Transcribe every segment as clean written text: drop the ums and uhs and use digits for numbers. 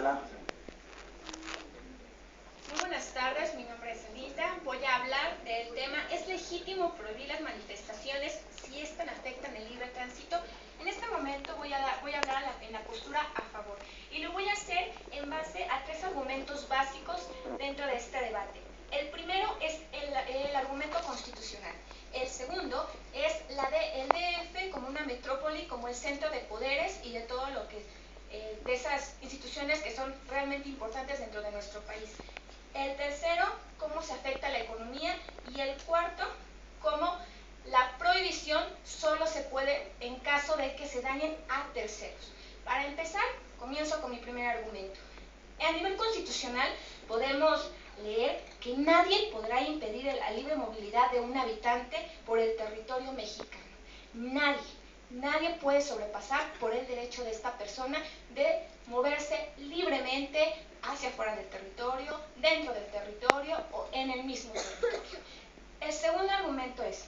Adelante. Muy buenas tardes, mi nombre es Anita. Voy a hablar del tema ¿es legítimo prohibir las manifestaciones si estas afectan el libre tránsito? En este momento voy a hablar en la postura a favor y lo voy a hacer en base a 3 argumentos básicos dentro de este debate. El primero es el argumento constitucional. El segundo es el DF como una metrópoli, como el centro de poderes y de todo lo que de esas instituciones que son realmente importantes dentro de nuestro país. El tercero, cómo se afecta la economía. Y el cuarto, cómo la prohibición solo se puede en caso de que se dañen a terceros. Para empezar, comienzo con mi primer argumento. A nivel constitucional podemos leer que nadie podrá impedir la libre movilidad de un habitante por el territorio mexicano. Nadie puede sobrepasar por el derecho de esta persona de moverse libremente hacia afuera del territorio, dentro del territorio o en el mismo territorio. El segundo argumento es: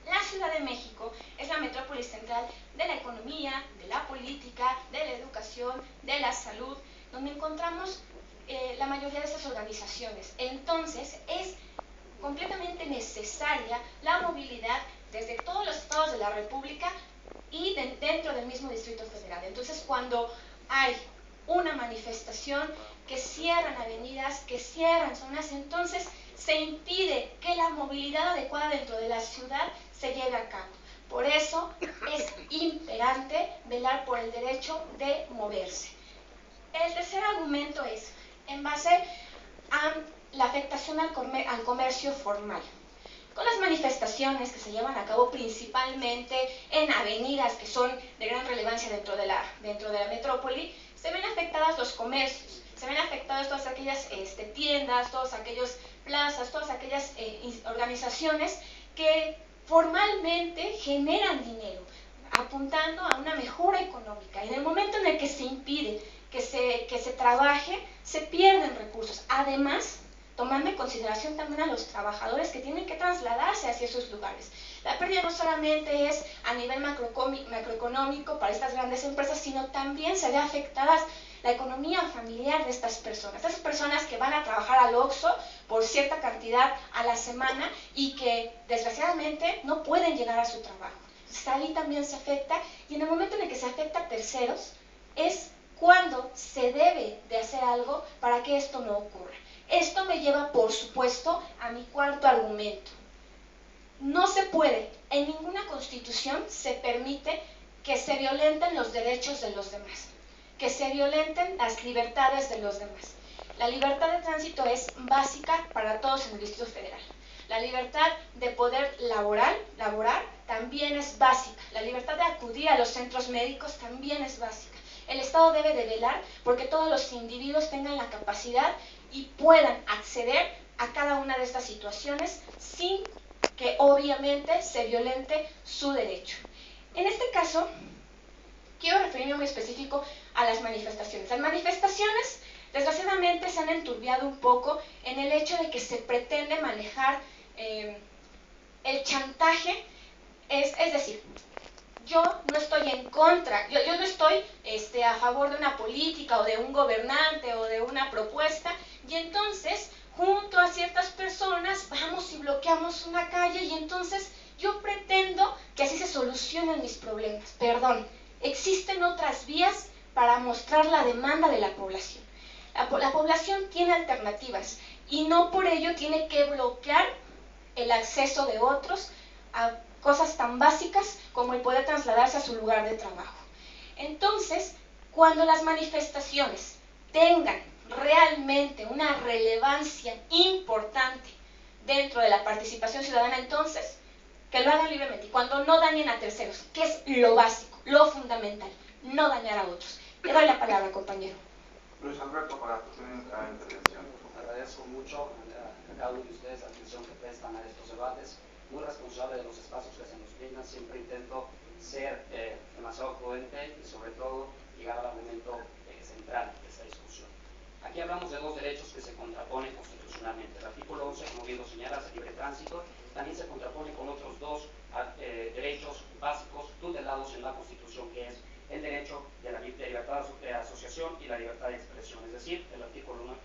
la Ciudad de México es la metrópoli central de la economía, de la política, de la educación, de la salud, donde encontramos la mayoría de esas organizaciones. Entonces, es completamente necesaria la movilidad desde todos los estados de la República y dentro del mismo Distrito Federal. Entonces, cuando hay una manifestación que cierran avenidas, que cierran zonas, entonces se impide que la movilidad adecuada dentro de la ciudad se lleve a cabo. Por eso es imperante velar por el derecho de moverse. El tercer argumento es en base a la afectación al comercio formal. Con las manifestaciones que se llevan a cabo principalmente en avenidas que son de gran relevancia dentro de la metrópoli, se ven afectadas los comercios, se ven afectadas todas aquellas tiendas, todas aquellas plazas, todas aquellas organizaciones que formalmente generan dinero, apuntando a una mejora económica. En el momento en el que se impide que se trabaje, se pierden recursos. Además, tomando en consideración también a los trabajadores que tienen que trasladarse hacia esos lugares. La pérdida no solamente es a nivel macroeconómico para estas grandes empresas, sino también se ve afectada la economía familiar de estas personas que van a trabajar al Oxxo por cierta cantidad a la semana y que desgraciadamente no pueden llegar a su trabajo. Entonces ahí también se afecta, y en el momento en el que se afecta a terceros es cuando se debe de hacer algo para que esto no ocurra. Esto me lleva, por supuesto, a mi cuarto argumento. No se puede, en ninguna constitución se permite que se violenten los derechos de los demás, que se violenten las libertades de los demás. La libertad de tránsito es básica para todos en el Distrito Federal. La libertad de poder laborar también es básica. La libertad de acudir a los centros médicos también es básica. El Estado debe de velar porque todos los individuos tengan la capacidad y puedan acceder a cada una de estas situaciones sin que obviamente se violente su derecho. En este caso, quiero referirme muy específico a las manifestaciones. Las manifestaciones, desgraciadamente, se han enturbiado un poco en el hecho de que se pretende manejar el chantaje, es decir, yo no estoy en contra, yo no estoy a favor de una política o de un gobernante o de una propuesta, y entonces junto a ciertas personas vamos y bloqueamos una calle y entonces yo pretendo que así se solucionen mis problemas. Perdón, existen otras vías para mostrar la demanda de la población. La población tiene alternativas y no por ello tiene que bloquear el acceso de otros a cosas tan básicas como el poder trasladarse a su lugar de trabajo. Entonces, cuando las manifestaciones tengan realmente una relevancia importante dentro de la participación ciudadana, entonces, que lo hagan libremente y cuando no dañen a terceros, que es lo básico, lo fundamental, no dañar a otros. Le doy la palabra, compañero. Luis Alberto, para tu intervención. Agradezco mucho a cada uno de ustedes la atención que prestan a estos debates. Muy responsable de los espacios que se nos brindan, siempre intento ser demasiado prudente y sobre todo llegar al argumento central de esta discusión. Aquí hablamos de dos derechos que se contraponen constitucionalmente. El artículo 11, como bien lo señalas, el libre tránsito, también se contrapone con otros dos derechos básicos tutelados en la Constitución, que es el derecho de la libertad de asociación y la libertad de expresión, es decir, el artículo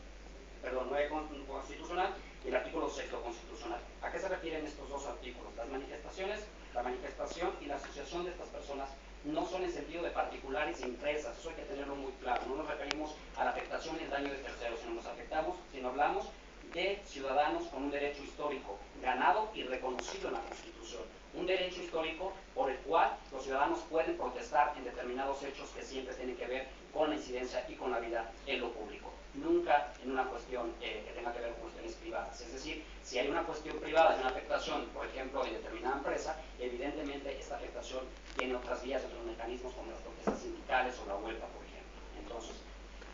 9 constitucional y el artículo 6 constitucional. ¿A qué se refieren estos dos artículos? Las manifestaciones, la manifestación y la asociación de estas personas no son en sentido de particulares e empresas, eso hay que tenerlo muy claro. No nos referimos a la afectación y el daño de terceros, sino hablamos de ciudadanos con un derecho histórico ganado y reconocido en la Constitución. Un derecho histórico por el cual los ciudadanos pueden protestar en determinados hechos que siempre tienen que ver con la incidencia y con la vida en lo público. Nunca en una cuestión que tenga que ver con cuestiones privadas. Es decir, si hay una cuestión privada de una afectación, por ejemplo, en determinada empresa, evidentemente esta afectación tiene otras vías, otros mecanismos como las protestas sindicales o la huelga, por ejemplo. Entonces,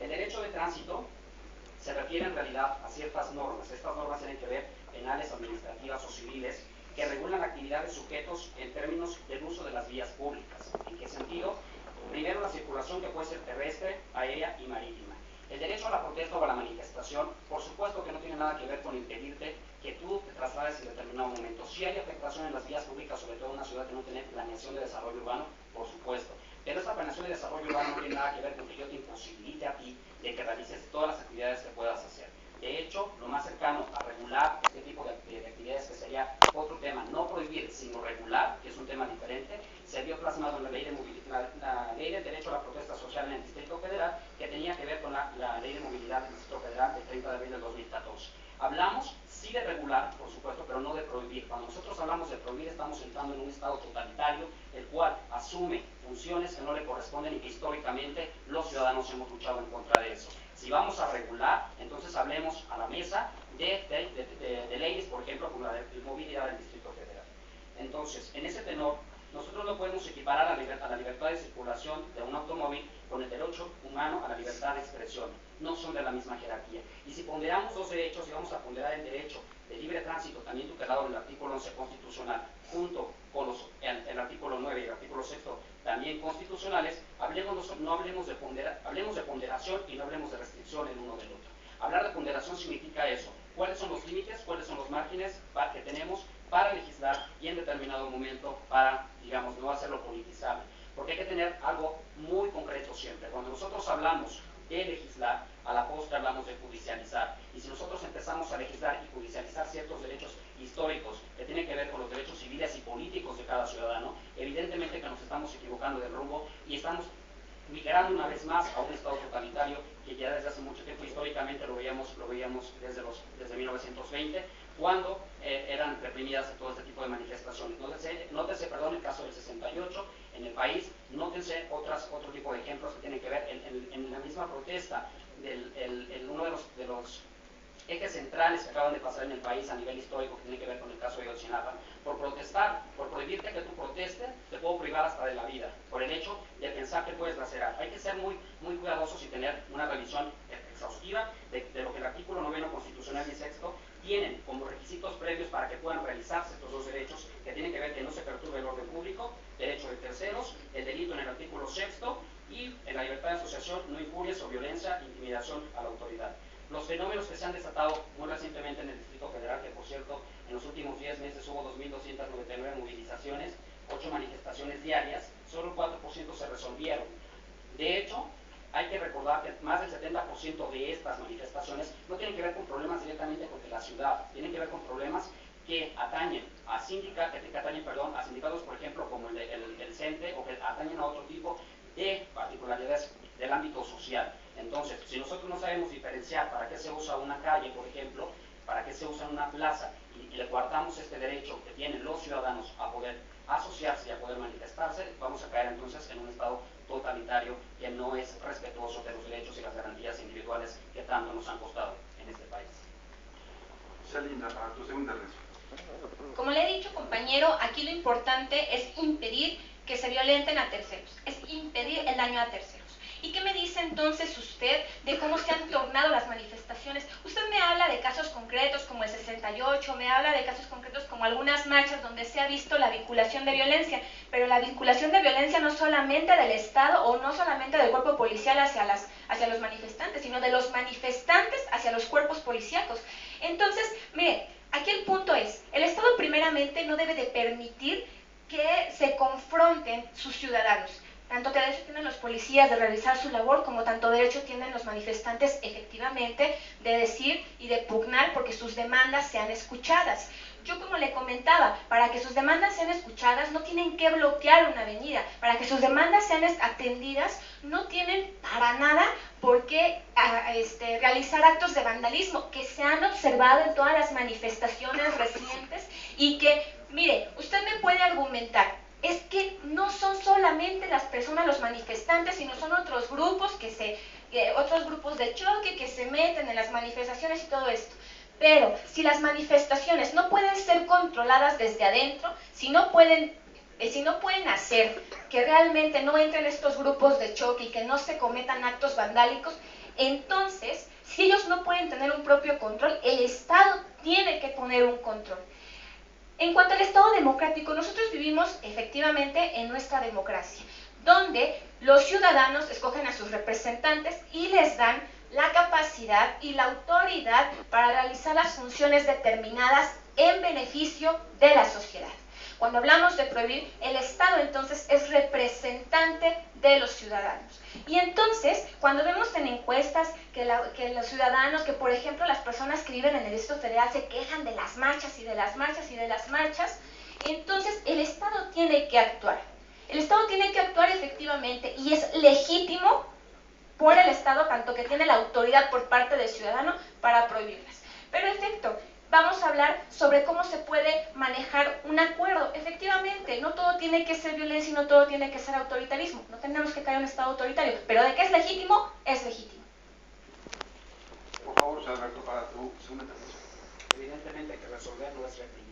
el derecho de tránsito se refiere en realidad a ciertas normas. Estas normas tienen que ver penales, administrativas o civiles que regulan actividades sujetos en términos del uso de las vías públicas. ¿En qué sentido? Primero, la circulación que puede ser terrestre, aérea y marítima. El derecho a la protesta o a la manifestación, por supuesto que no tiene nada que ver con impedirte que tú te traslades en determinado momento. Si hay afectación en las vías públicas, sobre todo en una ciudad que no tiene planeación de desarrollo urbano, por supuesto. Pero esta planeación de desarrollo urbano no tiene nada que ver con que yo te imposibilite a ti de que realices todas las actividades que puedas hacer. De hecho, lo más cercano a regular este tipo de actividades, que sería otro tema, no prohibir, sino regular, que es un tema diferente, se vio plasmado en la ley del derecho a la protesta social en el Distrito Federal, que tenía que ver con la ley de movilidad del Distrito Federal del 30 de abril del 2014. Hablamos sí de regular, por supuesto, pero no de prohibir. Cuando nosotros hablamos de prohibir, estamos entrando en un estado totalitario, el cual asume funciones que no le corresponden y que históricamente los ciudadanos hemos luchado en contra de eso. Si vamos a regular, entonces hablemos a la mesa de leyes, por ejemplo, como la de movilidad del Distrito Federal. Entonces, en ese tenor, nosotros no podemos equiparar a la libertad de circulación de un automóvil con el derecho humano a la libertad de expresión. No son de la misma jerarquía. Y si ponderamos dos derechos y vamos a ponderar el derecho de libre tránsito, también tutelado en el artículo 11 constitucional, junto con el artículo 9 y el artículo 6 también constitucionales, hablemos de ponderación y no hablemos de restricción el uno del otro. Hablar de ponderación significa eso. ¿Cuáles son los límites? ¿Cuáles son los márgenes que tenemos para legislar y en determinado momento para, digamos, no hacerlo politizable? Porque hay que tener algo muy concreto siempre. Cuando nosotros hablamos de legislar, a la postre hablamos de judicializar. Y si nosotros empezamos a legislar y judicializar ciertos derechos históricos que tienen que ver con los derechos civiles y políticos de cada ciudadano, evidentemente que nos estamos equivocando de rumbo y estamos migrando una vez más a un estado totalitario que ya desde hace mucho tiempo históricamente lo veíamos desde 1920, cuando eran reprimidas todo este tipo de manifestaciones. Nótese, el caso del 68 en el país, nótense otro tipo de ejemplos que tienen que ver en la misma protesta uno de los ejes centrales que acaban de pasar en el país a nivel histórico, que tiene que ver con el caso de Ayotzinapa. Por protestar, por prohibirte que tú protestes, te puedo privar hasta de la vida, por el hecho de pensar que puedes lacerar. Hay que ser muy cuidadosos y tener una revisión exhaustiva de lo que el artículo 9 constitucional y sexto tienen como requisitos previos para que puedan realizarse estos dos derechos, que tienen que ver que no se perturbe el orden público, derecho de terceros, el delito en el artículo sexto y en la libertad de asociación, no injurias o violencia, intimidación a la autoridad. Los fenómenos que se han desatado muy recientemente en el Distrito Federal, que por cierto en los últimos 10 meses hubo 2.299 movilizaciones, 8 manifestaciones diarias, solo el 4% se resolvieron. De hecho, hay que recordar que más del 70% de estas manifestaciones no tienen que ver con problemas directamente contra la ciudad, tienen que ver con problemas que atañen a sindicatos, por ejemplo, como el CENTE, o que atañen a otro tipo de particularidades del ámbito social. Entonces, si nosotros no sabemos diferenciar para qué se usa una calle, por ejemplo, para qué se usa una plaza, y le coartamos este derecho que tienen los ciudadanos a poder asociarse y a poder manifestarse, vamos a caer entonces en un estado totalitario que no es respetuoso de los derechos y las garantías individuales que tanto nos han costado en este país. Shalinda, a tu segunda intervención. Como le he dicho, compañero, aquí lo importante es impedir que se violenten a terceros, es impedir el daño a terceros. ¿Y qué me dice entonces usted de cómo se han tornado las manifestaciones? Usted me habla de casos concretos como el 68, me habla de casos concretos como algunas marchas donde se ha visto la vinculación de violencia, pero la vinculación de violencia no solamente del Estado o no solamente del cuerpo policial hacia los manifestantes, sino de los manifestantes hacia los cuerpos policíacos. Entonces, mire, aquí el punto es, el Estado primeramente no debe de permitir que se confronten sus ciudadanos. Tanto derecho tienen los policías de realizar su labor, como tanto derecho tienen los manifestantes efectivamente de decir y de pugnar porque sus demandas sean escuchadas. Yo, como le comentaba, para que sus demandas sean escuchadas no tienen que bloquear una avenida, para que sus demandas sean atendidas no tienen para nada por qué realizar actos de vandalismo que se han observado en todas las manifestaciones recientes y que, mire, usted me puede argumentar, es que no son solamente las personas, los manifestantes, sino son otros grupos otros grupos de choque que se meten en las manifestaciones y todo esto. Pero si las manifestaciones no pueden ser controladas desde adentro, si no pueden hacer que realmente no entren estos grupos de choque y que no se cometan actos vandálicos, entonces, si ellos no pueden tener un propio control, el Estado tiene que poner un control. En cuanto al Estado democrático, nosotros vivimos efectivamente en nuestra democracia, donde los ciudadanos escogen a sus representantes y les dan la capacidad y la autoridad para realizar las funciones determinadas en beneficio de la sociedad. Cuando hablamos de prohibir, el Estado entonces es representante de los ciudadanos. Y entonces, cuando vemos en encuestas que los ciudadanos, que por ejemplo las personas que viven en el Distrito Federal se quejan de las marchas y de las marchas y de las marchas, entonces el Estado tiene que actuar. El Estado tiene que actuar efectivamente y es legítimo por el Estado, tanto que tiene la autoridad por parte del ciudadano para prohibirlas. Pero en efecto, vamos a hablar sobre cómo se puede manejar un acuerdo. Efectivamente, no todo tiene que ser violencia y no todo tiene que ser autoritarismo. No tenemos que caer en un Estado autoritario, pero de que es legítimo, es legítimo. Por favor, José Alberto, para tu segunda intervención. Evidentemente que resolver no es reprimir.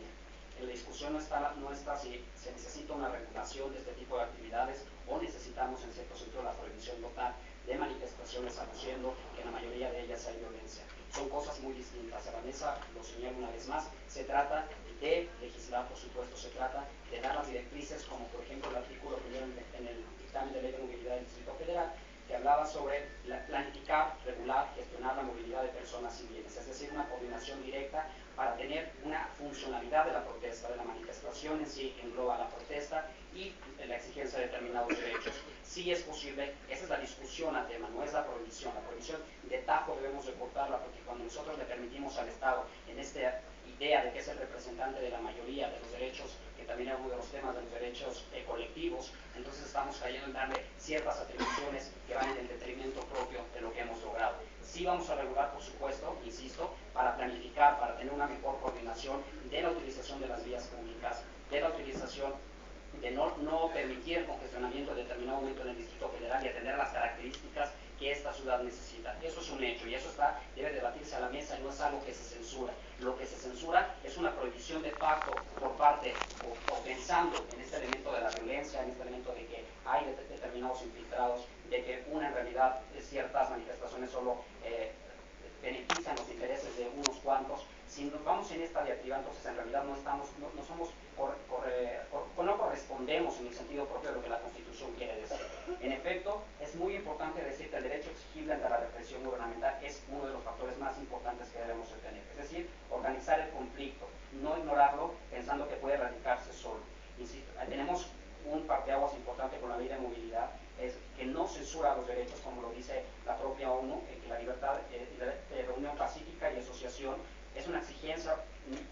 En la discusión no está si se necesita una regulación de este tipo de actividades o necesitamos en cierto sentido la prohibición total de manifestaciones, aduciendo que en la mayoría de ellas hay violencia. Son cosas muy distintas. A la mesa, lo señalo una vez más, se trata de legislar, por supuesto, se trata de dar las directrices, como por ejemplo el artículo primero en el dictamen de ley de movilidad del Distrito Federal, que hablaba sobre planificar, regular, gestionar la movilidad de personas y bienes, es decir, una coordinación directa para tener una funcionalidad de la protesta, de la manifestación en sí, engloba la protesta y la exigencia de determinados derechos. Sí es posible, esa es la discusión al tema, no es la prohibición de tajo debemos recortarla, porque cuando nosotros le permitimos al Estado en esta idea de que es el representante de la mayoría de los derechos, que también es uno de los temas de los derechos colectivos, entonces estamos cayendo en darle ciertas atribuciones que van en el detrimento propio de lo que hemos logrado. Sí vamos a regular, por supuesto, insisto, para planificar, para tener una mejor coordinación de la utilización de las vías públicas, de la utilización de no permitir el congestionamiento en determinado momento en el Distrito Federal y atender las características que esta ciudad necesita. Eso es un hecho y eso debe debatirse a la mesa y no es algo que se censura. Lo que se censura es una prohibición de facto por parte o pensando en este elemento de la violencia, en este elemento de que hay determinados infiltrados, de que en realidad ciertas manifestaciones solo benefician los intereses de unos cuantos. Si nos vamos en esta diatriba, entonces en realidad no correspondemos en el sentido propio de lo que la Constitución quiere decir. En efecto, es muy importante decir que el derecho exigible ante la represión gubernamental es uno de los factores más importantes que debemos de tener. Es decir, organizar el conflicto, no ignorarlo pensando que puede erradicarse solo. Insisto, tenemos un parteaguas importante con la ley de movilidad, es que no censura los derechos, como lo dice la propia ONU, que la libertad de reunión pacífica y asociación es una exigencia.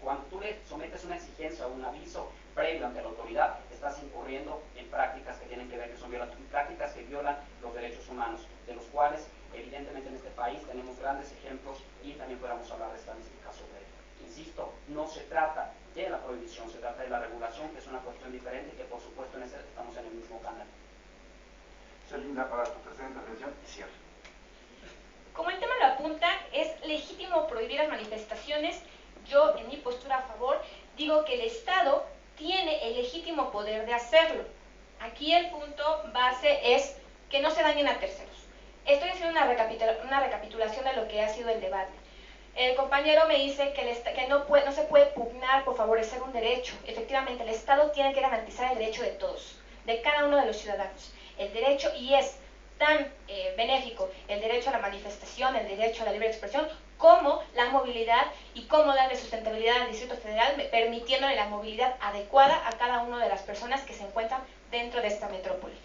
Cuando tú le sometes una exigencia o un aviso previo ante la autoridad, estás incurriendo en prácticas que tienen que ver, que son prácticas que violan los derechos humanos, de los cuales evidentemente en este país tenemos grandes ejemplos y también podemos hablar de estadísticas sobre ello. Insisto, no se trata de la prohibición, se trata de la regulación, que es una cuestión diferente, que por supuesto estamos en el mismo canal. Celina, para tu tercera intervención y cierre. Como el tema lo apunta, es legítimo prohibir las manifestaciones. Yo, en mi postura a favor, digo que el Estado tiene el legítimo poder de hacerlo. Aquí el punto base es que no se dañen a terceros. Estoy haciendo una recapitulación de lo que ha sido el debate. El compañero me dice que no se puede pugnar por favorecer un derecho. Efectivamente, el Estado tiene que garantizar el derecho de todos, de cada uno de los ciudadanos. El derecho, y es tan benéfico el derecho a la manifestación, el derecho a la libre expresión, como la movilidad y cómo darle sustentabilidad al Distrito Federal, permitiéndole la movilidad adecuada a cada una de las personas que se encuentran dentro de esta metrópoli.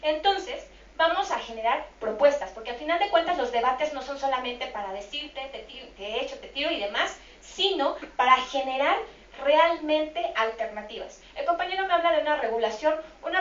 Entonces, vamos a generar propuestas, porque al final de cuentas los debates no son solamente para decirte, te he hecho, te tiro y demás, sino para generar realmente alternativas. El compañero me habla de una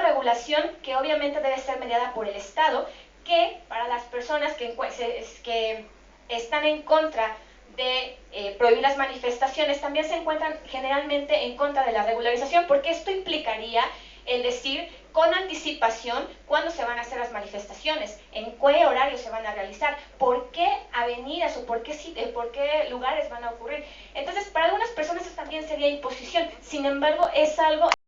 regulación que obviamente debe ser mediada por el Estado, que para las personas que están en contra de prohibir las manifestaciones también se encuentran generalmente en contra de la regularización, porque esto implicaría el decir con anticipación cuándo se van a hacer las manifestaciones, en qué horario se van a realizar, por qué avenidas o por qué lugares van a ocurrir. Entonces, para algunas personas eso también sería imposición, sin embargo, es algo